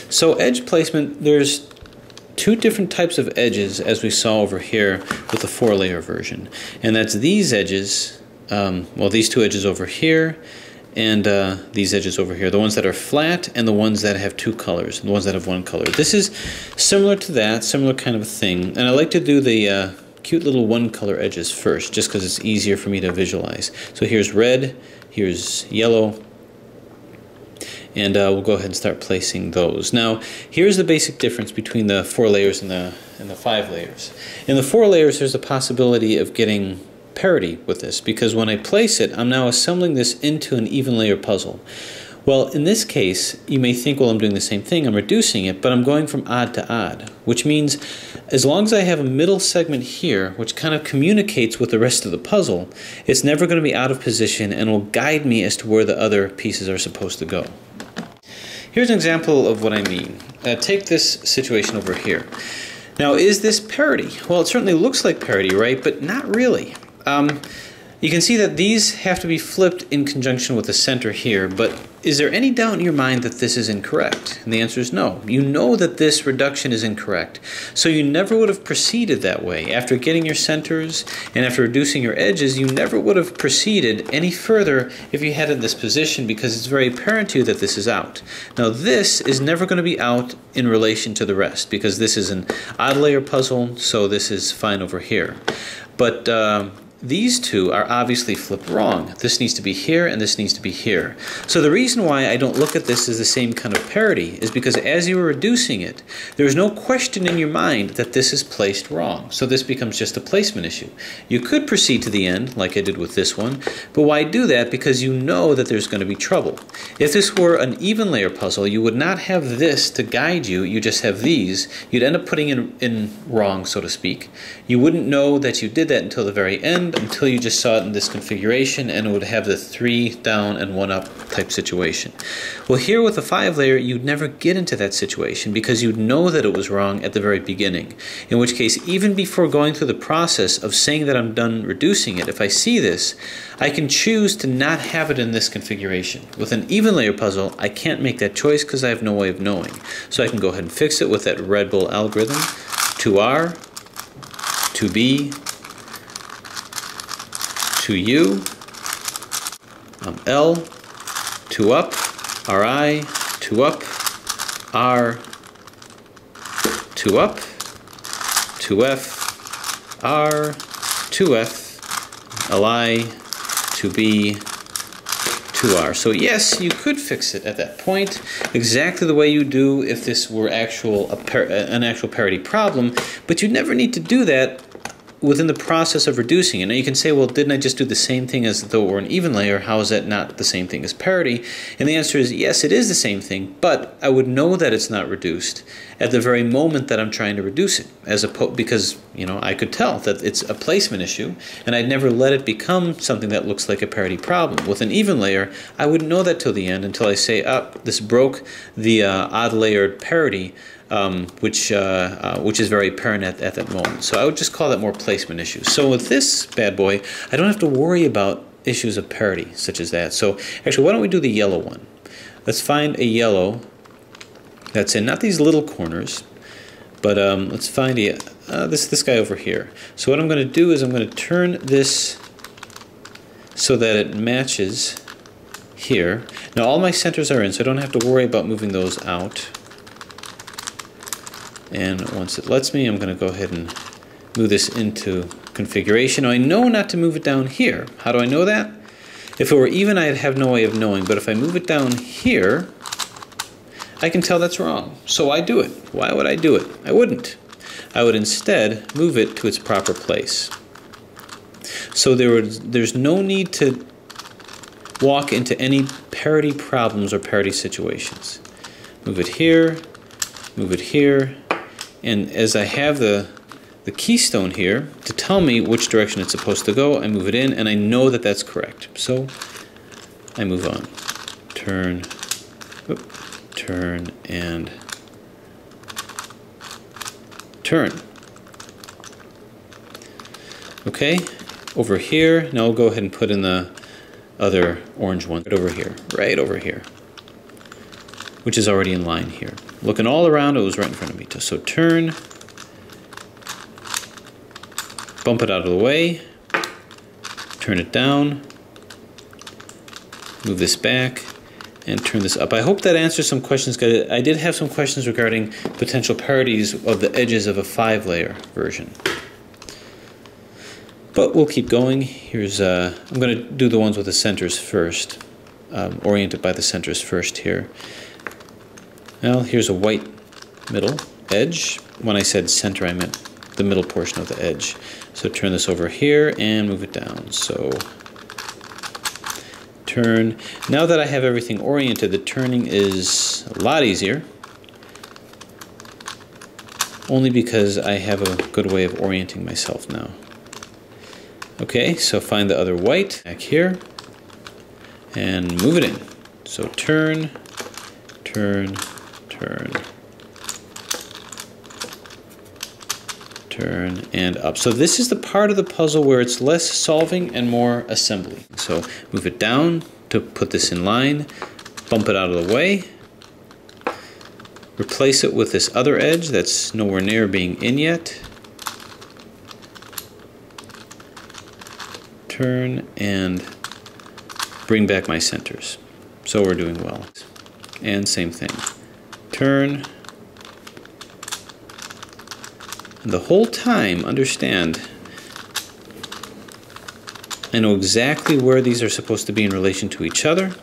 So edge placement, there's two different types of edges as we saw over here with the 4-layer version. And that's these edges, well, these two edges over here and these edges over here, the ones that are flat and the ones that have two colors, and the ones that have one color. This is similar to that, similar kind of a thing. And I like to do the cute little one color edges first, just because it's easier for me to visualize. So here's red, here's yellow, and we'll go ahead and start placing those. Now, here's the basic difference between the 4 layers and the 5 layers. In the 4 layers, there's a possibility of getting parity with this, because when I place it, I'm now assembling this into an even layer puzzle. Well, in this case, you may think, well, I'm doing the same thing, I'm reducing it, but I'm going from odd to odd, which means as long as I have a middle segment here, which kind of communicates with the rest of the puzzle, it's never going to be out of position and will guide me as to where the other pieces are supposed to go. Here's an example of what I mean. Take this situation over here. Now, is this parity? Well, it certainly looks like parity, right? But not really. You can see that these have to be flipped in conjunction with the center here, but is there any doubt in your mind that this is incorrect? And the answer is no. You know that this reduction is incorrect, so you never would have proceeded that way. After getting your centers and after reducing your edges, you never would have proceeded any further if you had it in this position, because it's very apparent to you that this is out. Now, this is never going to be out in relation to the rest, because this is an odd layer puzzle, so this is fine over here. But these two are obviously flipped wrong. This needs to be here and this needs to be here. So the reason why I don't look at this as the same kind of parity is because as you were reducing it, there's no question in your mind that this is placed wrong. So this becomes just a placement issue. You could proceed to the end like I did with this one, but why do that? Because you know that there's going to be trouble. If this were an even layer puzzle, you would not have this to guide you, you just have these. You'd end up putting in wrong, so to speak. You wouldn't know that you did that until the very end, until you just saw it in this configuration, and it would have the 3 down and 1 up type situation. Well, here with the 5 layer, you'd never get into that situation because you'd know that it was wrong at the very beginning. In which case, even before going through the process of saying that I'm done reducing it, if I see this, I can choose to not have it in this configuration. With an even layer puzzle, I can't make that choice because I have no way of knowing. So I can go ahead and fix it with that Red Bull algorithm. 2R, 2B, 2U, L, 2 up, RI, 2 up, R, 2 up, 2F, R, 2F, LI, 2B, 2R. So yes, you could fix it at that point, exactly the way you do if this were an actual parity problem, but you never need to do that within the process of reducing it. Now you can say, well, didn't I just do the same thing as though it were an even layer? How is that not the same thing as parity? And the answer is yes, it is the same thing, but I would know that it's not reduced at the very moment that I'm trying to reduce it, because I could tell that it's a placement issue, and I'd never let it become something that looks like a parity problem. With an even layer, I wouldn't know that till the end, until I say, this broke the odd layered parity, which is very apparent at that moment. So I would just call that more placement issues. So with this bad boy, I don't have to worry about issues of parity such as that. So actually, why don't we do the yellow one? Let's find a yellow that's in not these little corners, but let's find this guy over here. So what I'm going to do is I'm going to turn this so that it matches here. Now all my centers are in, so I don't have to worry about moving those out. And once it lets me, I'm going to go ahead and move this into configuration. Now I know not to move it down here. How do I know that? If it were even, I'd have no way of knowing. But if I move it down here, I can tell that's wrong. So I do it. Why would I do it? I wouldn't. I would instead move it to its proper place. So there's no need to walk into any parity problems or parity situations. Move it here, move it here. And as I have the keystone here to tell me which direction it's supposed to go, I move it in, and I know that that's correct. So I move on. Turn, turn, and turn. Okay, over here. Now I'll go ahead and put in the other orange one right over here, right over here. which is already in line here. Looking all around, it was right in front of me. So turn, bump it out of the way, turn it down, move this back, and turn this up. I hope that answers some questions. I did have some questions regarding potential parities of the edges of a 5-layer version. But we'll keep going. Here's I'm going to do the ones with the centers first, oriented by the centers first here. Well, here's a white middle edge. When I said center, I meant the middle portion of the edge. So turn this over here and move it down. So turn. Now that I have everything oriented, the turning is a lot easier. Only because I have a good way of orienting myself now. Okay, so find the other white back here and move it in. So turn, turn, turn, turn, and up. So this is the part of the puzzle where it's less solving and more assembly. So move it down to put this in line, bump it out of the way, replace it with this other edge that's nowhere near being in yet, turn, and bring back my centers. So we're doing well. And same thing. Turn. And the whole time, understand, I know exactly where these are supposed to be in relation to each other,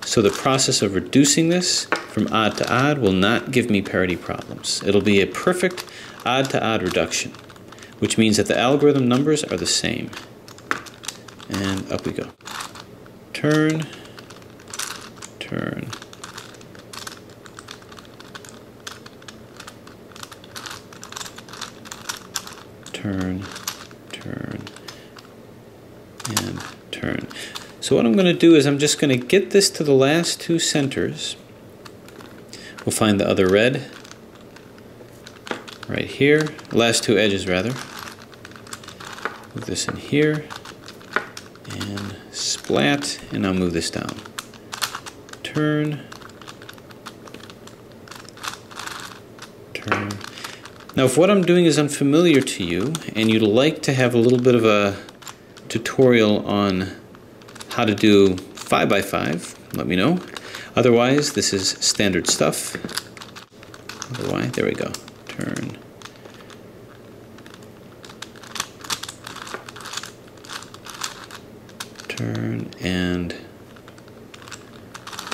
so the process of reducing this from odd to odd will not give me parity problems. It'll be a perfect odd to odd reduction, which means that the algorithm numbers are the same. And up we go. Turn, turn, turn, turn, and turn. So what I'm going to do is I'm just going to get this to the last 2 centers. We'll find the other red right here, last 2 edges rather. Move this in here and splat, and I'll move this down. Turn, turn. Now if what I'm doing is unfamiliar to you and you'd like to have a little bit of a tutorial on how to do 5x5, let me know. Otherwise, this is standard stuff. Otherwise, there we go. Turn. Turn, and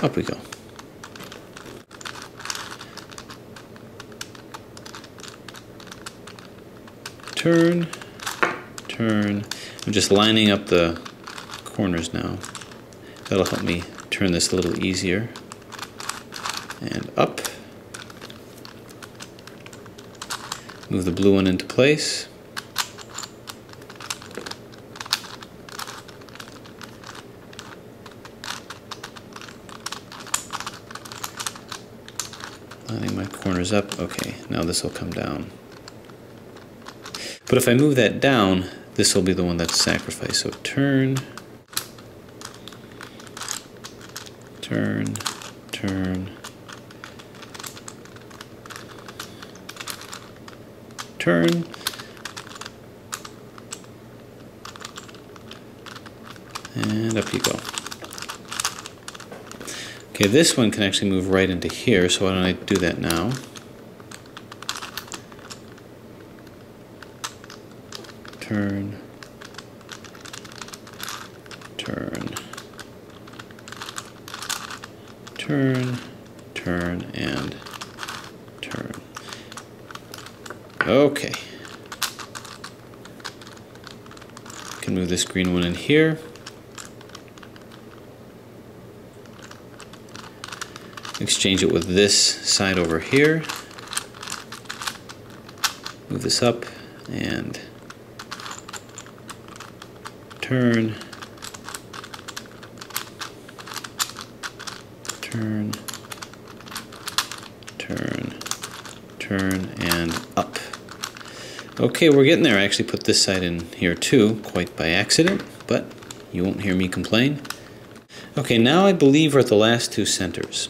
up we go. Turn, turn. I'm just lining up the corners now. That'll help me turn this a little easier. And up. Move the blue one into place. Lining my corners up. Okay, now this will come down. But if I move that down, this will be the one that's sacrificed. So turn, turn, turn, turn, and up you go. Okay, this one can actually move right into here, so why don't I do that now? Turn, turn, turn, turn, and turn. Okay. Can move this green one in here. Exchange it with this side over here. Move this up and turn, turn, turn, turn, and up. Okay, we're getting there. I actually put this side in here too, quite by accident, but you won't hear me complain. Okay, now I believe we're at the last 2 centers.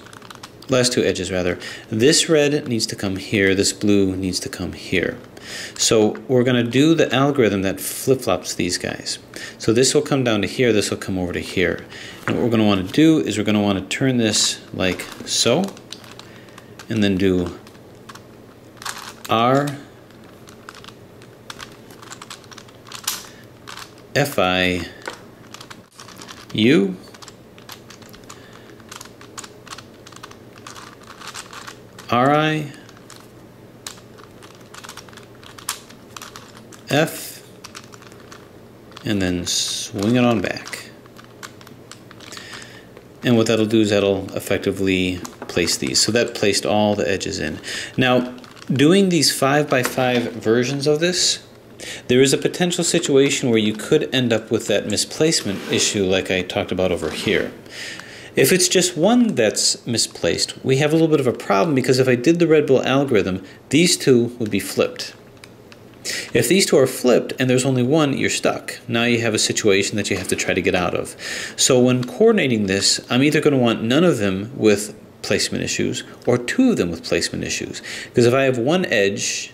last two edges rather. This red needs to come here, this blue needs to come here. So we're going to do the algorithm that flip-flops these guys. So this will come down to here, this will come over to here. And what we're going to want to do is we're going to want to turn this like so, and then do R, Fi, U, Ri, F, and then swing it on back. And what that'll do is that'll effectively place these. So that placed all the edges in. Now, doing these 5x5 versions of this, there is a potential situation where you could end up with that misplacement issue like I talked about over here. If it's just one that's misplaced, we have a little bit of a problem, because if I did the Red Bull algorithm, these two would be flipped. If these two are flipped and there's only one, you're stuck. Now you have a situation that you have to try to get out of. So when coordinating this, I'm either going to want none of them with placement issues or two of them with placement issues. Because if I have one edge,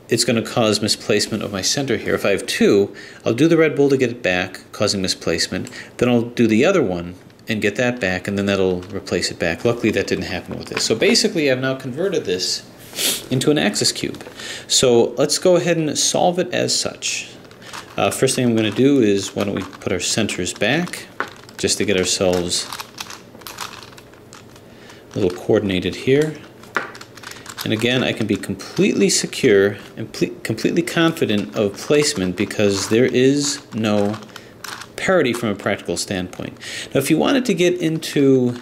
it's going to cause misplacement of my center here. If I have two, I'll do the Red Bull to get it back, causing misplacement. Then I'll do the other one and get that back, and then that'll replace it back. Luckily, that didn't happen with this. So basically, I've now converted this into an axis cube. So let's go ahead and solve it as such. First thing I'm going to do is, why don't we put our centers back, just to get ourselves a little coordinated here. And again, I can be completely secure and completely confident of placement, because there is no parity from a practical standpoint. Now, if you wanted to get into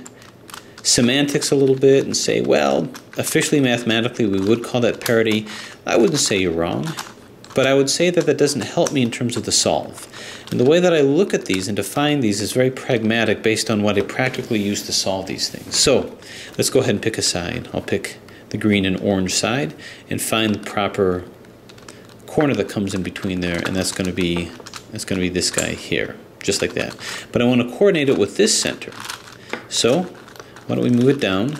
semantics a little bit and say, well, officially mathematically we would call that parity, I wouldn't say you're wrong, but I would say that that doesn't help me in terms of the solve. And the way that I look at these and define these is very pragmatic, based on what I practically use to solve these things. So let's go ahead and pick a side. I'll pick the green and orange side and find the proper corner that comes in between there, and that's going to be this guy here, just like that. But I want to coordinate it with this center. So why don't we move it down,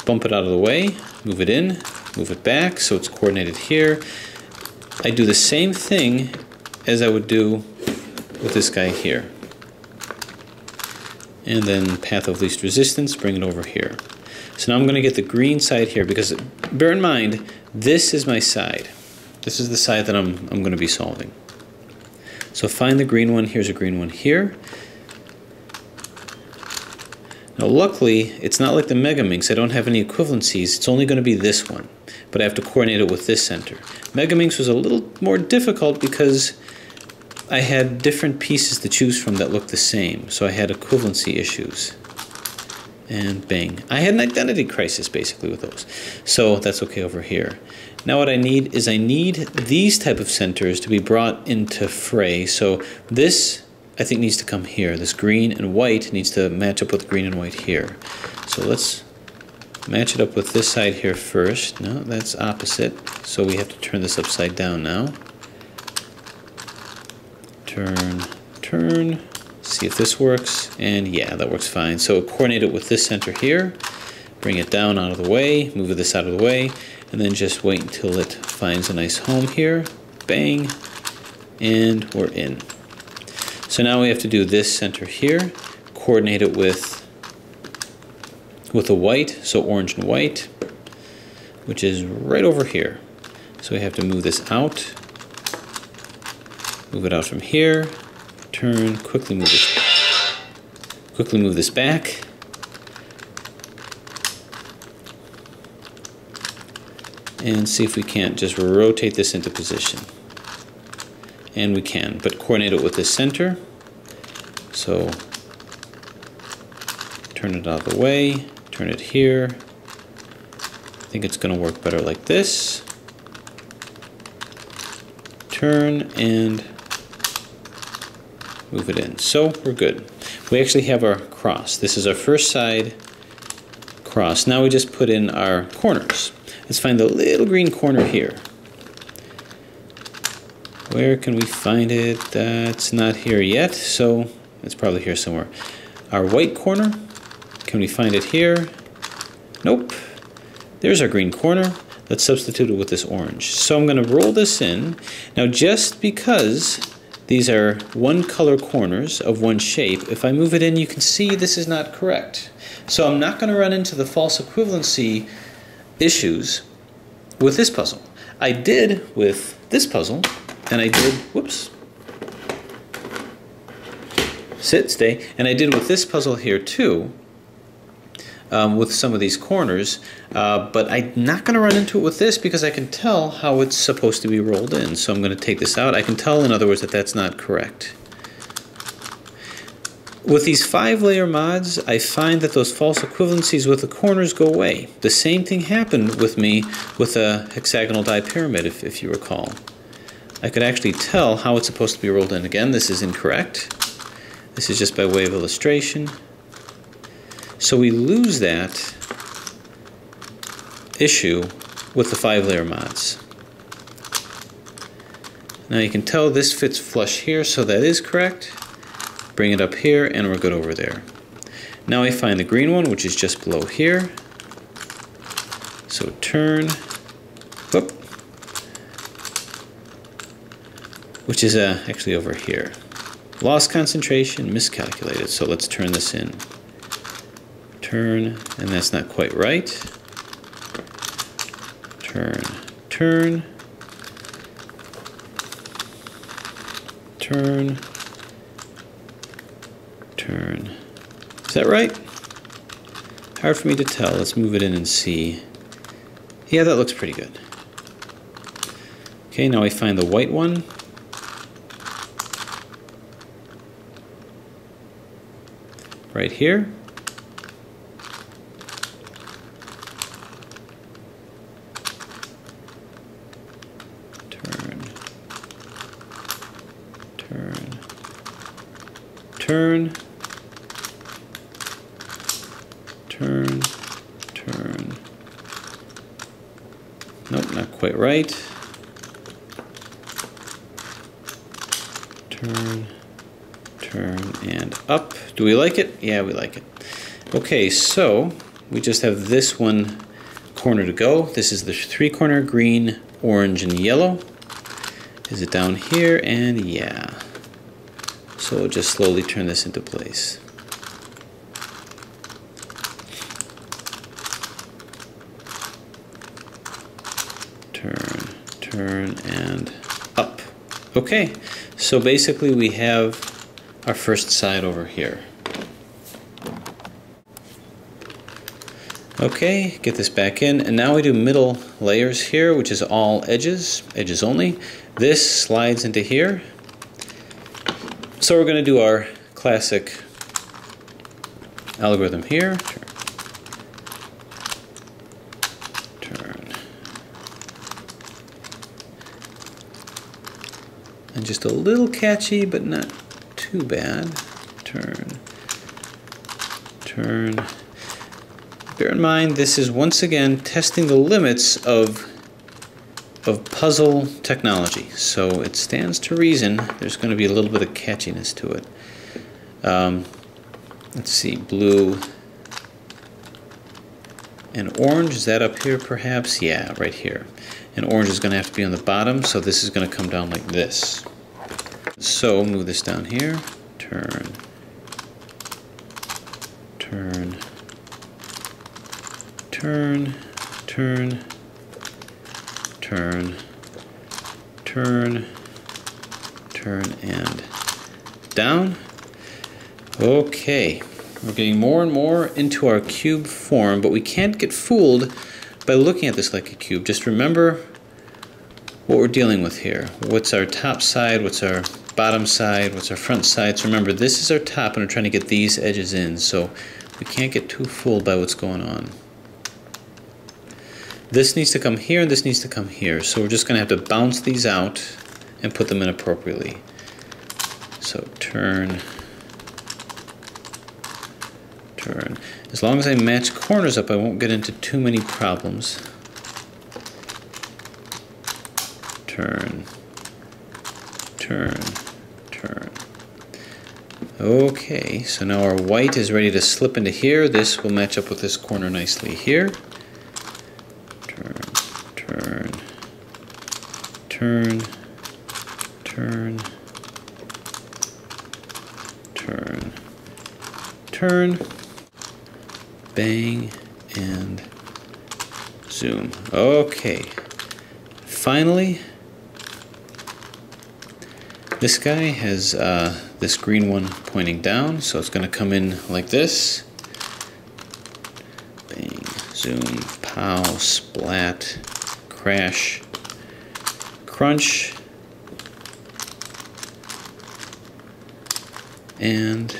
bump it out of the way, move it in, move it back, so it's coordinated here. I do the same thing as I would do with this guy here. And then path of least resistance, bring it over here. So now I'm going to get the green side here, because bear in mind, this is my side. This is the side that I'm going to be solving. So find the green one, here's a green one here. Now luckily, it's not like the Megaminx, I don't have any equivalencies, it's only going to be this one. But I have to coordinate it with this center. Megaminx was a little more difficult because I had different pieces to choose from that looked the same, so I had equivalency issues. And bang. I had an identity crisis basically with those. So that's okay over here. Now what I need is these type of centers to be brought into fray. So this, I think, needs to come here. This green and white needs to match up with green and white here. So let's match it up with this side here first. No, that's opposite. So we have to turn this upside down now. Turn, turn. See if this works, and yeah, that works fine. So coordinate it with this center here, bring it down out of the way, move this out of the way, and then just wait until it finds a nice home here. Bang, and we're in. So now we have to do this center here, coordinate it with a white, so orange and white, which is right over here. So we have to move this out, move it out from here, turn, quickly move this back, and see if we can't just rotate this into position. And we can, but coordinate it with the center. So turn it out of the way, turn it here. I think it's going to work better like this. Turn and move it in. So we're good. We actually have our cross. This is our first side cross. Now we just put in our corners. Let's find the little green corner here. Where can we find it? That's not here yet, so it's probably here somewhere. Our white corner, Can we find it here? Nope. There's our green corner. Let's substitute it with this orange. So I'm going to roll this in. Now just because these are one color corners of one shape, if I move it in, you can see this is not correct. So I'm not going to run into the false equivalency issues with this puzzle. I did with this puzzle, and I did, whoops, sit, stay, and I did with this puzzle here too, with some of these corners, but I'm not going to run into it with this because I can tell how it's supposed to be rolled in. So I'm going to take this out. I can tell, in other words, that that's not correct. With these 5-layer mods, I find that those false equivalencies with the corners go away. The same thing happened with me with a hexagonal dipyramid, if you recall. I could actually tell how it's supposed to be rolled in. Again, this is incorrect. This is just by way of illustration. So we lose that issue with the 5-layer mods. Now you can tell this fits flush here, so that is correct. Bring it up here, and we're good over there. Now I find the green one, which is just below here. So turn, whoop, which is actually over here. Lost concentration, miscalculated. So let's turn this in. Turn, and that's not quite right. Turn, turn, turn, turn. Is that right? Hard for me to tell. Let's move it in and see. Yeah, that looks pretty good. Okay, now I find the white one. Right here. Turn, turn, turn. Nope, not quite right. Turn, turn, and up. Do we like it? Yeah, we like it. Okay, so we just have this one corner to go. This is the 3-corner, green, orange, and yellow. Is it down here? And yeah. So we'll just slowly turn this into place. Turn, turn, and up. Okay, so basically we have our first side over here. Okay, get this back in, and now we do middle layers here, which is all edges, edges only. This slides into here. So we're going to do our classic algorithm here. Turn. And just a little catchy, but not too bad. Turn. Turn. Bear in mind, this is once again testing the limits of puzzle technology, so it stands to reason there's going to be a little bit of catchiness to it. Let's see, blue and orange, is that up here perhaps? Yeah, right here. And orange is going to have to be on the bottom, so this is going to come down like this. So move this down here, turn, turn, turn, turn, turn, turn, turn, and down. Okay, we're getting more and more into our cube form, but we can't get fooled by looking at this like a cube. Just remember what we're dealing with here. What's our top side, what's our bottom side, what's our front side. So remember, this is our top, and we're trying to get these edges in, so we can't get too fooled by what's going on. This needs to come here, and this needs to come here. So we're just going to have to bounce these out and put them in appropriately. So turn, turn. As long as I match corners up, I won't get into too many problems. Turn, turn, turn. Okay, so now our white is ready to slip into here. This will match up with this corner nicely here. Turn, turn, turn, turn, turn, turn, bang, and zoom. Okay, finally, this guy has this green one pointing down, so it's going to come in like this. Bang, zoom, pow, splat, crash, crunch, and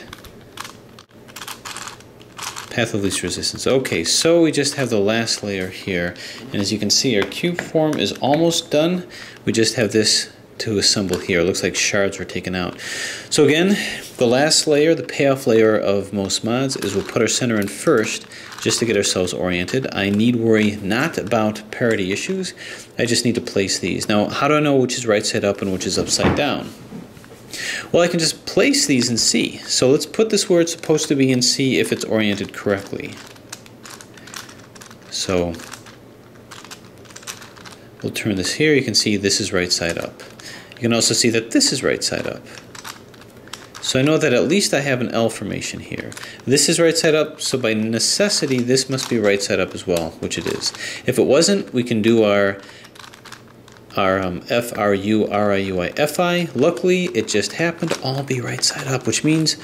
path of least resistance. Okay, so we just have the last layer here, and as you can see, our cube form is almost done. We just have this to assemble here. It looks like shards were taken out. So again, the last layer, the payoff layer of most mods, is we'll put our center in first just to get ourselves oriented. I need worry not about parity issues. I just need to place these. Now, how do I know which is right side up and which is upside down? Well, I can just place these and see. So let's put this where it's supposed to be and see if it's oriented correctly. So we'll turn this here. You can see this is right side up. You can also see that this is right side up. So I know that at least I have an L formation here. This is right side up, so by necessity this must be right side up as well, which it is. If it wasn't, we can do our F, R, U, R, I, U, I, F, I. Luckily, it just happened to all be right side up, which means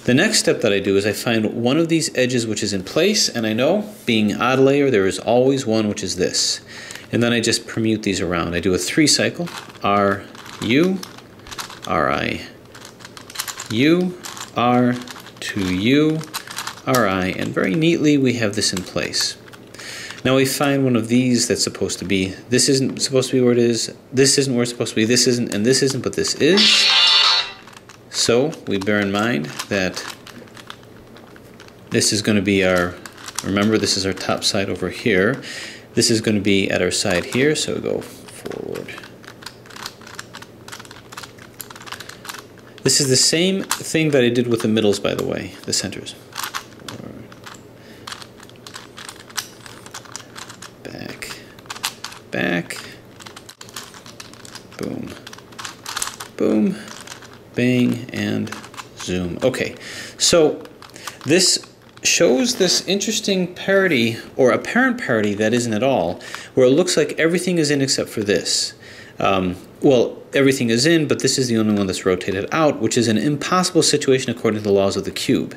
the next step that I do is I find one of these edges which is in place, and I know, being odd layer, there is always one which is this. And then I just permute these around. I do a 3 cycle, R, U, R, I, U, R, to U, R, I, and very neatly we have this in place. Now we find one of these that's supposed to be, this isn't supposed to be where it is, this isn't where it's supposed to be, this isn't, and this isn't, but this is. So we bear in mind that this is going to be our, remember this is our top side over here. This is going to be at our side here, so we go forward. This is the same thing that I did with the middles, by the way, the centers. Back, back, boom, boom, bang, and zoom. Okay, so this shows this interesting parity, or apparent parity that isn't at all, where it looks like everything is in except for this. Well, everything is in, but this is the only one that's rotated out, which is an impossible situation according to the laws of the cube.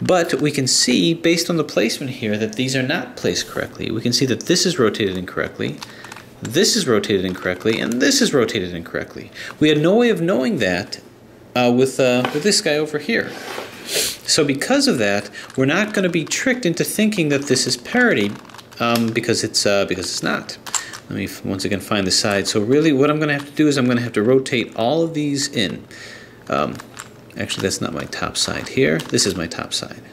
But we can see, based on the placement here, that these are not placed correctly. We can see that this is rotated incorrectly, this is rotated incorrectly, and this is rotated incorrectly. We had no way of knowing that with this guy over here. So because of that, we're not going to be tricked into thinking that this is parity because it's not. Let me once again find the side. So really what I'm going to have to do is I'm going to have to rotate all of these in. Actually, that's not my top side here. This is my top side.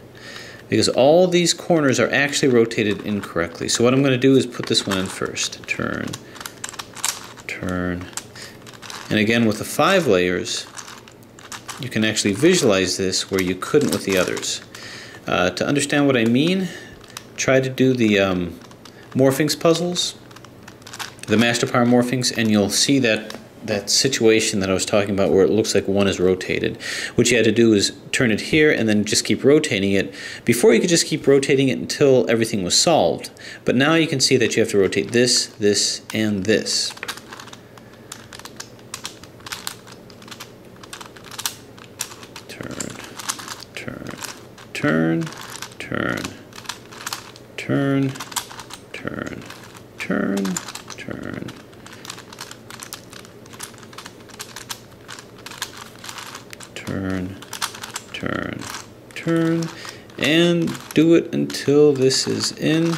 Because all these corners are actually rotated incorrectly. So what I'm going to do is put this one in first. Turn, turn. And again, with the 5 layers, you can actually visualize this where you couldn't with the others. To understand what I mean, try to do the morphings puzzles, the master power morphings, and you'll see that situation that I was talking about where it looks like one is rotated. What you had to do is turn it here and then just keep rotating it. Before you could just keep rotating it until everything was solved. But now you can see that you have to rotate this, this, and this. Turn, turn, turn, turn, turn, turn, turn, turn, turn, turn, turn, and do it until this is in.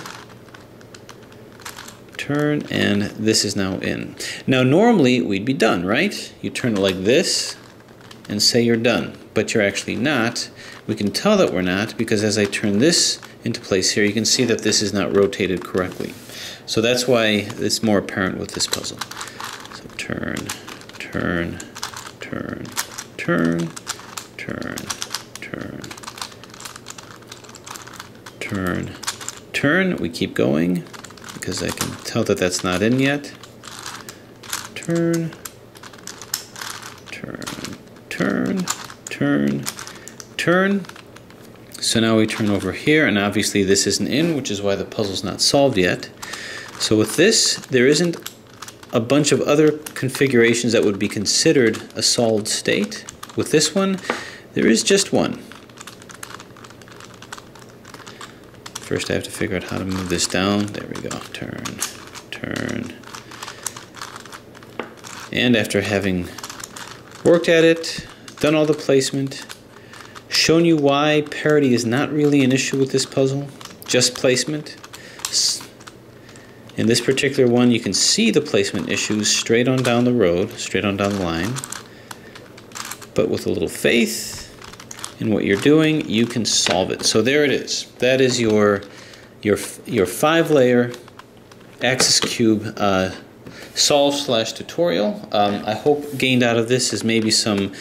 Turn, and this is now in. Now normally we'd be done, right? You turn it like this and say you're done, but you're actually not. We can tell that we're not because as I turn this into place here, you can see that this is not rotated correctly. So that's why it's more apparent with this puzzle. So turn, turn, turn, turn, turn, turn, turn, turn. We keep going because I can tell that that's not in yet. Turn, turn, turn, turn, turn. So now we turn over here, and obviously this isn't in, which is why the puzzle's not solved yet. So with this, there isn't a bunch of other configurations that would be considered a solved state. With this one, there is just one. First I have to figure out how to move this down. There we go. Turn, turn. And after having worked at it, done all the placement, shown you why parity is not really an issue with this puzzle, just placement. In this particular one, you can see the placement issues straight on down the road, straight on down the line. But with a little faith in what you're doing, you can solve it. So there it is. That is your 5-layer axis cube solve/tutorial. I hope gained out of this is maybe some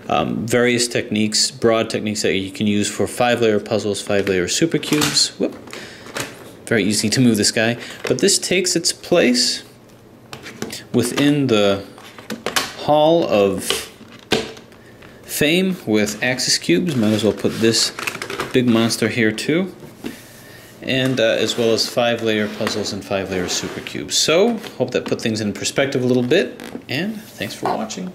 various techniques, broad techniques that you can use for 5-layer puzzles, 5-layer supercubes. Whoop. Very easy to move this guy. But this takes its place within the Hall of Fame with axis cubes. Might as well put this big monster here too. And as well as 5-layer puzzles and 5-layer supercubes. So, hope that put things in perspective a little bit, and thanks for watching.